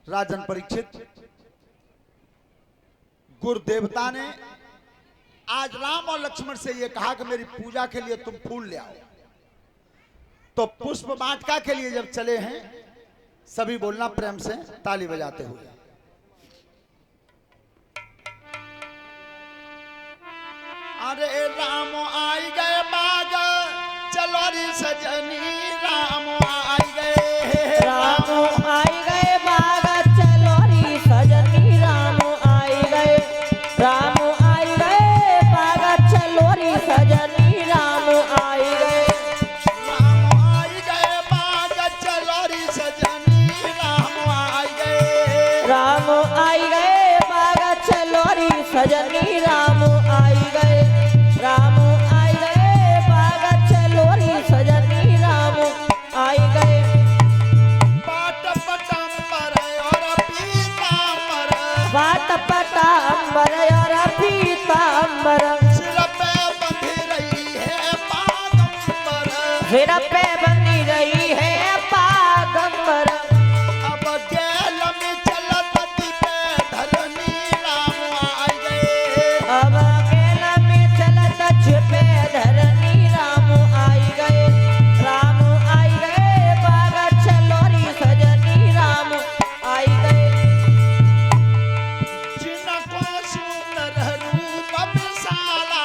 राजन परीक्षित, गुरु देवता ने आज राम और लक्ष्मण से यह कहा कि मेरी पूजा के लिए तुम फूल ले आओ। तो पुष्प वाटिका के लिए जब चले हैं, सभी बोलना प्रेम से ताली बजाते हुए। अरे राम आई गए बाग, चलो रे सजनी, राम आई गए, राम आई गए बाग, चलो रे सजनी, राम आई गए, राम आई गए बाग, चलो रे सजनी, राम आई गए, राम आई गए बाग, चलो रे सजनी, राम आई गए, राम आई गए बाग, चलो रे सजनी, राम आई गए, राम आई गए बाग, चलो रे सजनी, राम आई गए। पाट पटंबर और पीतांबर, पाट पटांबर और पीतांबर, सिर पे बंधी रही है पागंबर, सिर पे बंधी रही है पागंबर, अब गेल में चलत पे धरनी, राम आई गए, अब अकेला में चलत छिपे धरनी, राम आई गए, राम आई गए बाग, चलो रे सजनी, राम आई गए, जिनको सुंदर रूप विशाला,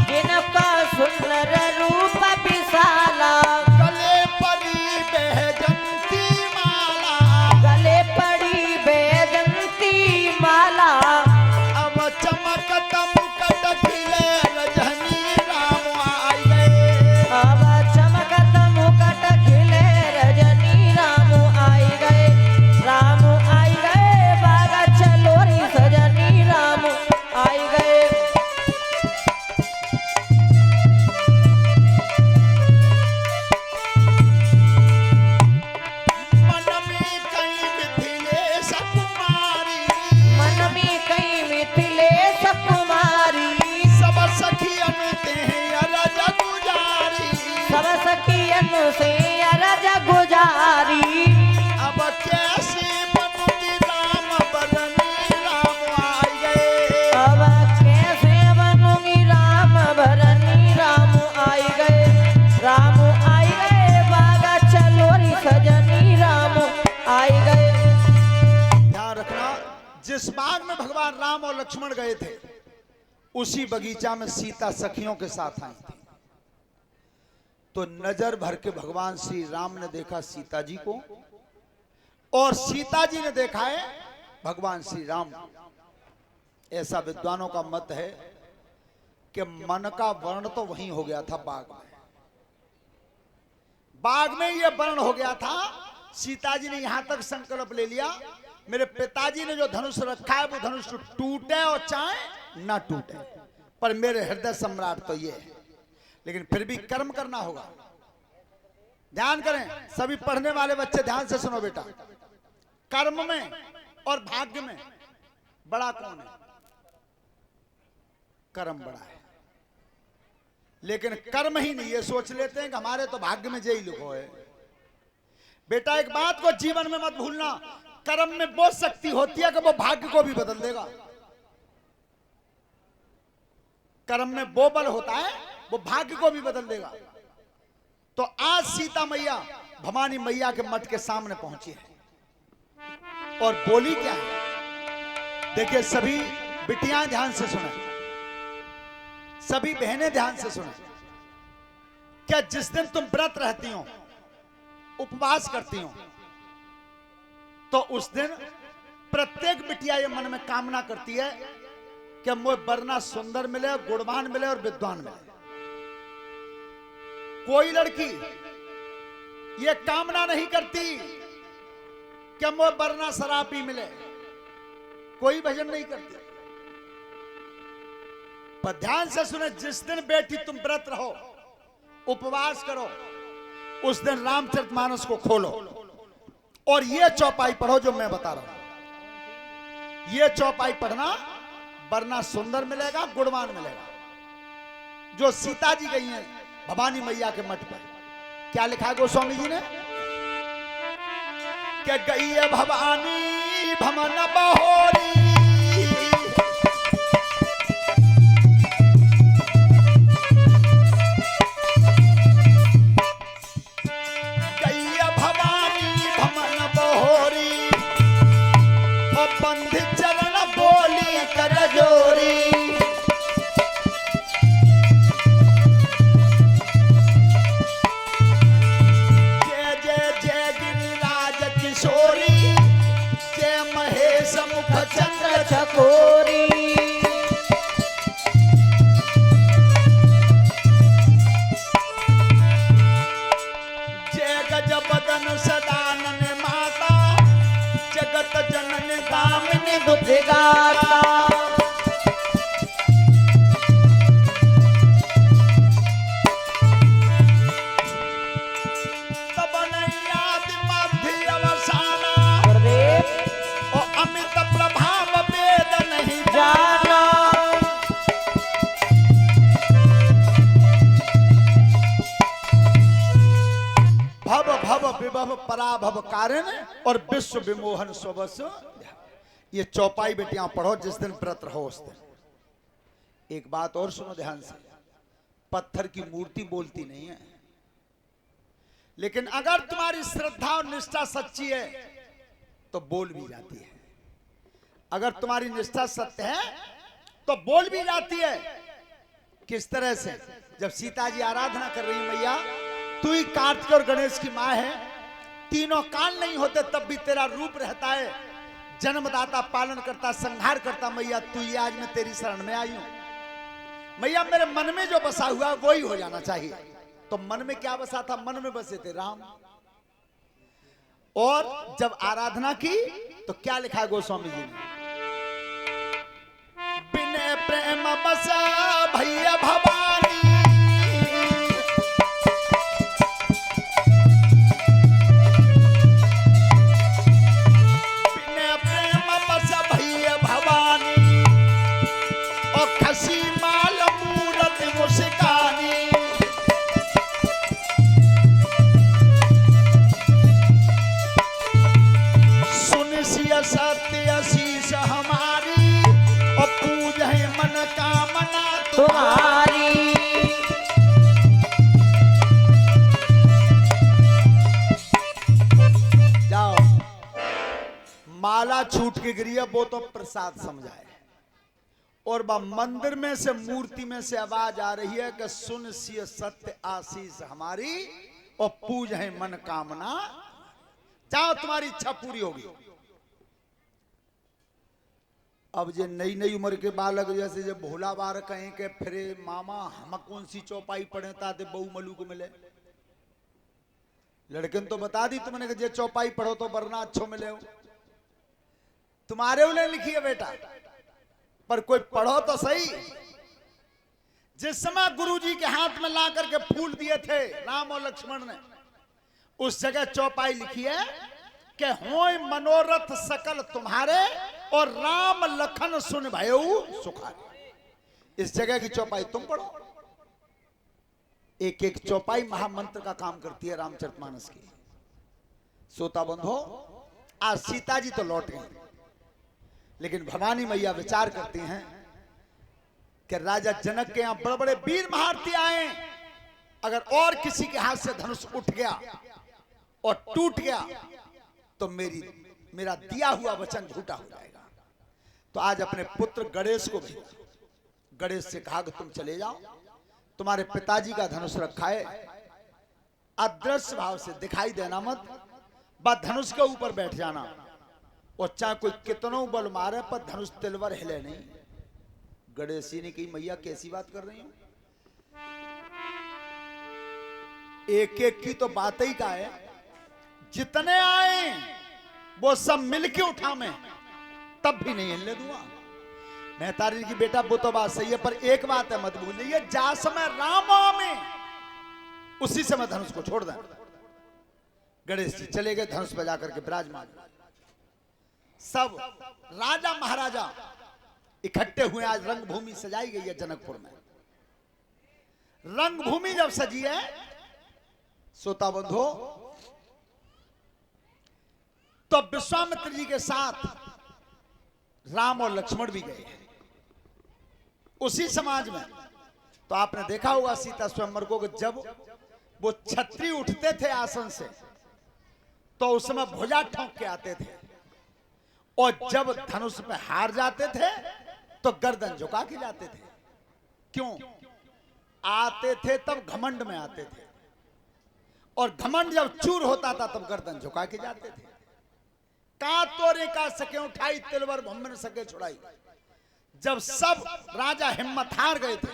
जिनका सुंदर रूप विशाला, गले परी बेजंती माला, गले पड़ी बेदंती माला, अब चमकत मुकुट खिले रजनी, राम आई गए, अब चमकत मुकुट खिले रजनी, राम आई गए, राम आई गए बाग, चलो रे सजनी, राम आई गए, मन में कई मिथिलेश कुमारी, मन में कई मिथिलेश कुमारी, सब सखियन ते अरज गुजारी, सब सखियन से अरज गुजारी, अब कैसे बनूंगी राम बरनी, राम आई गए, अब कैसे बनूंगी राम भरनी, राम आई गए, राम आई गए बाग, चलो रे सजनी, राम आई गए। ध्यान रखना, जिस बाग में भगवान राम और लक्ष्मण गए थे, उसी बगीचा में सीता सखियों के साथ आई थी। तो नजर भर के भगवान श्री राम ने देखा सीता जी को, और सीता जी ने देखा है भगवान श्री राम को। ऐसा विद्वानों का मत है कि मन का वर्ण तो वहीं हो गया था बाग में, बाग में यह वर्ण हो गया था। सीता जी ने यहां तक संकल्प ले लिया, मेरे पिताजी ने जो धनुष रखा है वो धनुष टूटे और चाहे ना टूटे, पर मेरे हृदय सम्राट तो ये है। लेकिन फिर भी कर्म करना होगा। ध्यान करें सभी पढ़ने वाले बच्चे, ध्यान से सुनो बेटा, कर्म में और भाग्य में बड़ा कौन है? कर्म बड़ा है। लेकिन कर्म ही नहीं, ये सोच लेते हैं कि हमारे तो भाग्य में यही लिखो है। बेटा एक बात को जीवन में मत भूलना, कर्म में वो शक्ति होती है कि वो भाग्य को भी बदल देगा। कर्म में वो बल होता है, वो भाग्य को भी बदल देगा। तो आज सीता मैया भवानी मैया के मठ के सामने पहुंची है और बोली क्या है? देखिए सभी बिटियां ध्यान से सुने, सभी बहनें ध्यान से सुने। क्या जिस दिन तुम व्रत रहती हो, उपवास करती हो, तो उस दिन प्रत्येक बिटिया ये मन में कामना करती है कि मुझे वरना सुंदर मिले, गुणवान मिले और विद्वान मिले। कोई लड़की ये कामना नहीं करती कि मुझे वरना शराबी मिले, कोई भजन नहीं करती। पर ध्यान से सुने, जिस दिन बेटी तुम व्रत रहो, उपवास करो, उस दिन रामचरितमानस को खोलो और ये चौपाई पढ़ो जो मैं बता रहा हूं। ये चौपाई पढ़ना, वरना सुंदर मिलेगा, गुणवान मिलेगा। जो सीता जी गई हैं भवानी मैया के मठ पर, क्या लिखा है गोस्वामी जी ने? कि गई है भवानी भमन बहोरी। गैया भवानी भमन बहोरी और बंध चरण बोली कर जोरी। जय जय जय गिरिराज किशोरी, जय महेश मुख चंद्र चकोरी। जय गजबदन सदानन माता, जगत जनन कामिनी दुर्गाता। तब नैयादि मध्य अवसाना, गुरुदेव और अमित प्रभाव वेद नहीं जाना। भव भव विभव पराभव कारण और विश्व विमोहन स्वस्व। ये चौपाई बेटियां पढ़ो, जिस दिन व्रत रहो उस दिन। एक बात और सुनो ध्यान से, पत्थर की मूर्ति बोलती नहीं है, लेकिन अगर तुम्हारी श्रद्धा और निष्ठा सच्ची है तो बोल भी जाती है। अगर तुम्हारी निष्ठा सत्य है तो बोल भी जाती है। किस तरह से? जब सीता जी आराधना कर रही, मैया तू ही कार्तिक और गणेश की माँ है, तीनों काल नहीं होते तब भी तेरा रूप रहता है, जन्मदाता पालन करता संहार करता। मैया तू ही, आज मैं तेरी शरण में आई हूं। मैया मेरे मन में जो बसा हुआ वही हो जाना चाहिए। तो मन में क्या बसा था? मन में बसे थे राम। और जब आराधना की तो क्या लिखा है गोस्वामी जी ने? बिने प्रेम बसा भैया भवानी, बिने प्रेम बसा भैया भवानी, और खसी माल मूरत मुस्कानी। सत्य आशीष हमारी, और पूज है मन कामना तुम्हारी। जाओ, माला छूट के गिरी है वो तो प्रसाद समझाए, और मंदिर में से मूर्ति में से आवाज आ रही है कि सुन सिय सत्य आशीष हमारी, और पूज है मन कामना। जाओ, तुम्हारी इच्छा पूरी होगी। अब जे नई नई उम्र के बालक जैसे जब भोला बार कहें कि फिर मामा हम कौन सी चौपाई पढ़े ताते बहु मलू को मिले। लड़के ने तो बता दी तुमने कि जे चौपाई पढ़ो तो वरना अच्छो मिले हो। तुम्हारे उन्हें लिखी है बेटा, पर कोई पढ़ो तो सही। जिस समय गुरुजी के हाथ में ला करके फूल दिए थे राम और लक्ष्मण ने, उस जगह चौपाई लिखी है कि होय मनोरथ सकल तुम्हारे, और राम लखन सुन भयऊ सुखारे। इस जगह की चौपाई तुम पढ़ो। एक एक चौपाई महामंत्र का काम करती है रामचरितमानस की। सोता बंधो, आज सीता जी तो लौट गई, लेकिन भवानी मैया विचार करती हैं कि राजा जनक के यहां बड़े बड़े वीर महारथी आए, अगर और किसी के हाथ से धनुष उठ गया और टूट गया तो मेरा दिया हुआ वचन झूठा हो जाएगा। तो आज अपने पुत्र गणेश को भी, गणेश से कहा कि तुम चले जाओ, तुम्हारे पिताजी का धनुष रखा है, अदृश्य भाव से दिखाई देना मत, बस धनुष के ऊपर बैठ जाना, और चाहे कोई कितनों बल मारे पर धनुष तिलवर हिले नहीं। गणेश जी ने कही, मैया कैसी बात कर रही हो? एक एक की तो बात ही का है, जितने आए वो सब मिलके उठा मैं, तब भी नहीं हिलने दूंगा। मेहतारी की बेटा वो तो बात सही है, पर एक बात है मत भूलिए, जा समय राम में उसी समय धनुष को छोड़ दें। गणेश जी चले गए, धनुष बजा करके विराजमान। सब राजा महाराजा इकट्ठे हुए। आज रंगभूमि सजाई गई है जनकपुर में। रंगभूमि जब सजी है, श्रोता बंधो, तो विश्वामित्र जी के साथ राम और लक्ष्मण भी गए उसी समाज में। तो आपने देखा होगा सीता स्वयंवर को, जब वो छत्री उठते थे आसन से तो उस समय भुजा ठोंक के आते थे, और जब धनुष पे हार जाते थे तो गर्दन झुका के जाते थे। क्यों आते थे? तब घमंड में आते थे, और घमंड जब चूर होता था तब गर्दन झुका के जाते थे। का तोरे का सके उठाई, तिलवर भम्मन सके छुड़ाई। जब सब राजा हिम्मत हार गए थे,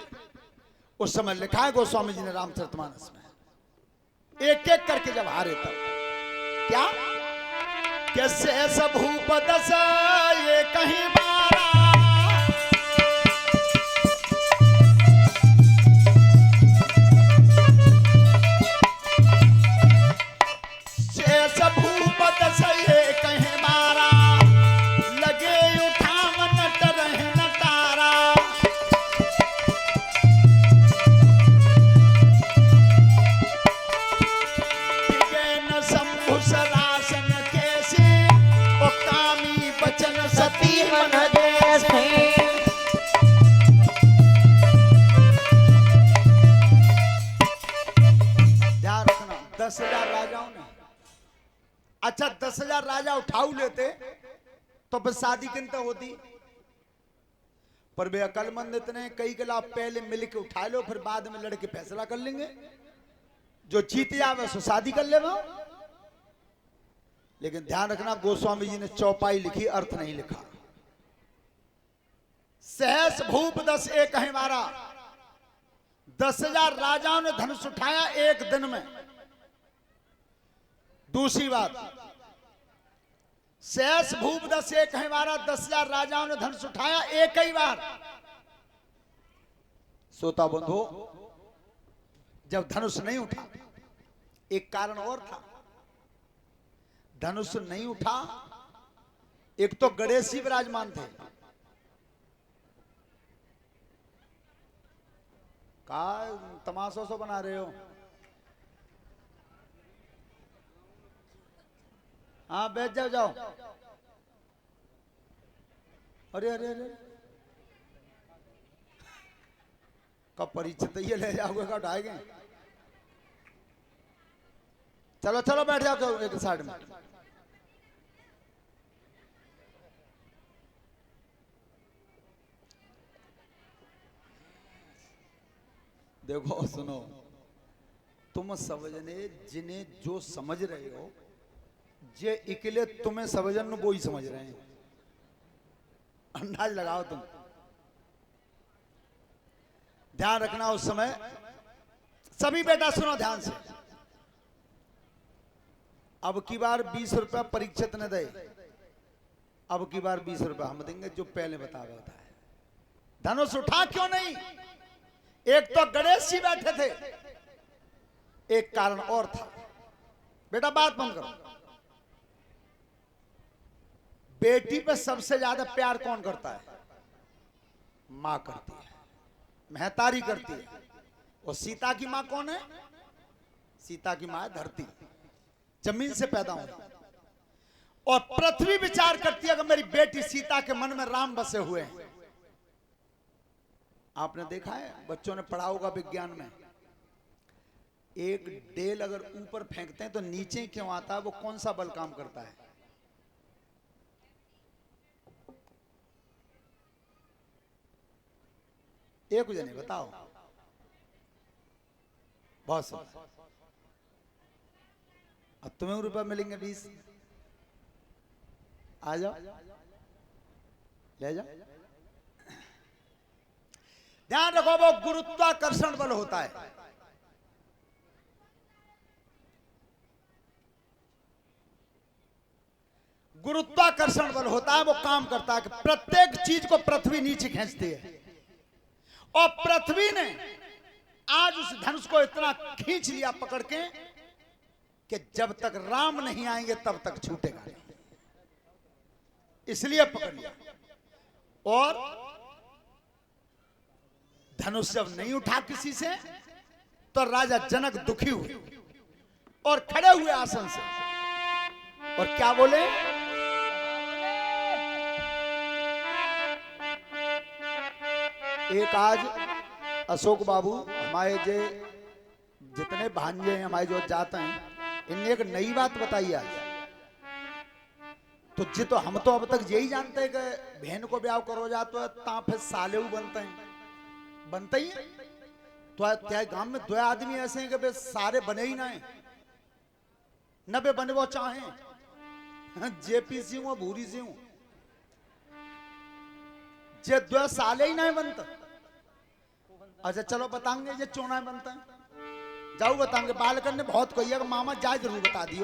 उस समय लिखा है गोस्वामी जी ने रामचरितमानस में, एक एक करके जब हारे तब क्या कैसे सब भूप दस ये कहीं मारा, सब भूप दस ये कहीं मारा, लगे उठावन टरह न तारा। न शंभु सरासन कैसे, ओ कामी बचन सती मन जैसे। ध्यान रखना 10,000 राजाओं ने, अच्छा 10,000 राजा उठाऊ लेते तो फिर शादी किन तक होती? पर वे अकलमंद इतने, कई कला पहले मिलके उठा लो, फिर बाद में लड़के फैसला कर लेंगे, जो जीत जावे सो शादी कर ले। लेकिन ध्यान रखना गोस्वामी जी ने चौपाई लिखी, अर्थ नहीं लिखा। सहस भूप दस एक है मारा, 10,000 राजाओं ने धनुष उठाया एक दिन में। दूसरी बात, सहस भूप दस एक है मारा, 10,000 राजाओं ने धनुष उठाया एक ही बार। श्रोता बंधु, जब धनुष नहीं उठा, एक कारण और था। धनुष नहीं उठा, एक तो गणेश जी विराजमान थे। का तमाशा सो बना रहे हो? हाँ बैठ जाओ जाओ। अरे अरे अरे कब परिचित ये ले जाओगे, कब उठाएंगे? चलो चलो बैठ जाओ एक साइड में। देखो सुनो, तुम समझने जिन्हें जो समझ रहे हो, जे इकले तुम्हें समझन वो ही समझ रहे हैं। अंदाज लगाओ तुम। ध्यान रखना उस समय सभी बेटा सुनो ध्यान से। अब की बार 20 रुपया परीक्षित न दे, अब की बार 20 रुपया हम देंगे जो पहले बता होता है। धनुष उठा क्यों नहीं? एक तो गणेश जी बैठे थे, एक कारण और था। बेटा बात बंद करो। बेटी पे सबसे ज्यादा प्यार कौन करता है? मां करती है, महतारी करती है। और सीता की मां कौन है? सीता की मां है धरती, जमीन से पैदा हुई। और पृथ्वी विचार करती है कि मेरी बेटी सीता के मन में राम बसे हुए हैं। आपने देखा है, बच्चों ने पढ़ा होगा विज्ञान में, एक डेल अगर ऊपर फेंकते हैं तो नीचे क्यों आता है? वो कौन सा बल काम करता है? एक जने बताओ। बहुत सब। अब तुम्हें रुपया मिलेंगे 20, आ जाओ ले जाओ। ध्यान रखो, वो गुरुत्वाकर्षण बल होता है। गुरुत्वाकर्षण बल होता है, वो काम करता है कि प्रत्येक चीज को पृथ्वी नीचे खींचती है। और पृथ्वी ने आज उस धनुष को इतना खींच लिया पकड़ के कि जब तक राम नहीं आएंगे तब तक छूटेगा नहीं, इसलिए पकड़ लिया। और धनुष जब नहीं उठा किसी से तो राजा जनक दुखी हुए और खड़े हुए आसन से, और क्या बोले? एक आज अशोक बाबू हमारे जे जितने भांजे हैं हमारे जो जाते हैं इनने एक नई बात बताई आज। तो जी तो हम तो अब तक यही जानते हैं कि बहन को ब्याह करो जा तो ता फिर सालेऊ बनते हैं, बनते ही हैं। तो त्या गांव में दो आदमी ऐसे हैं कि बे सारे बने ही ना है, न बे बने वो चाहे जेपी सिंह और भूरी सिंह जे दो साले ही नहीं बनता। अच्छा चलो बताएंगे ये चोना बनता है, जाओ बताएंगे। बालकन ने बहुत कही है कि मामा जाए जरूर बता दियो।